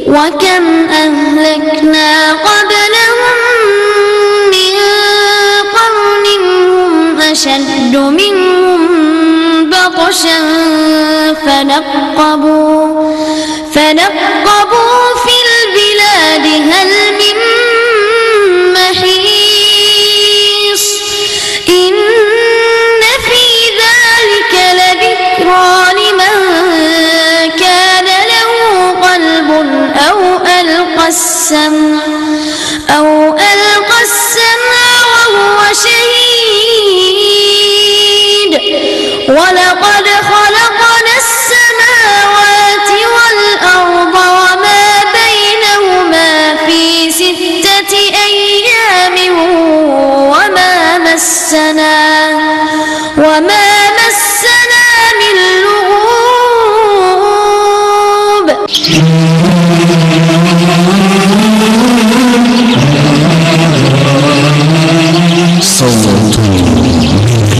وكم أهلكنا قبلهم من قرن هم أشد منهم بطشا فنقبوا في البلاد هل من محيص إن في ذلك لذكرى لمن كان له قلب أو ألقى السمع وهو شهيد ولقد خلقنا السماوات والأرض وما بينهما في 6 أيام وما مسنا من لغوب. صوت من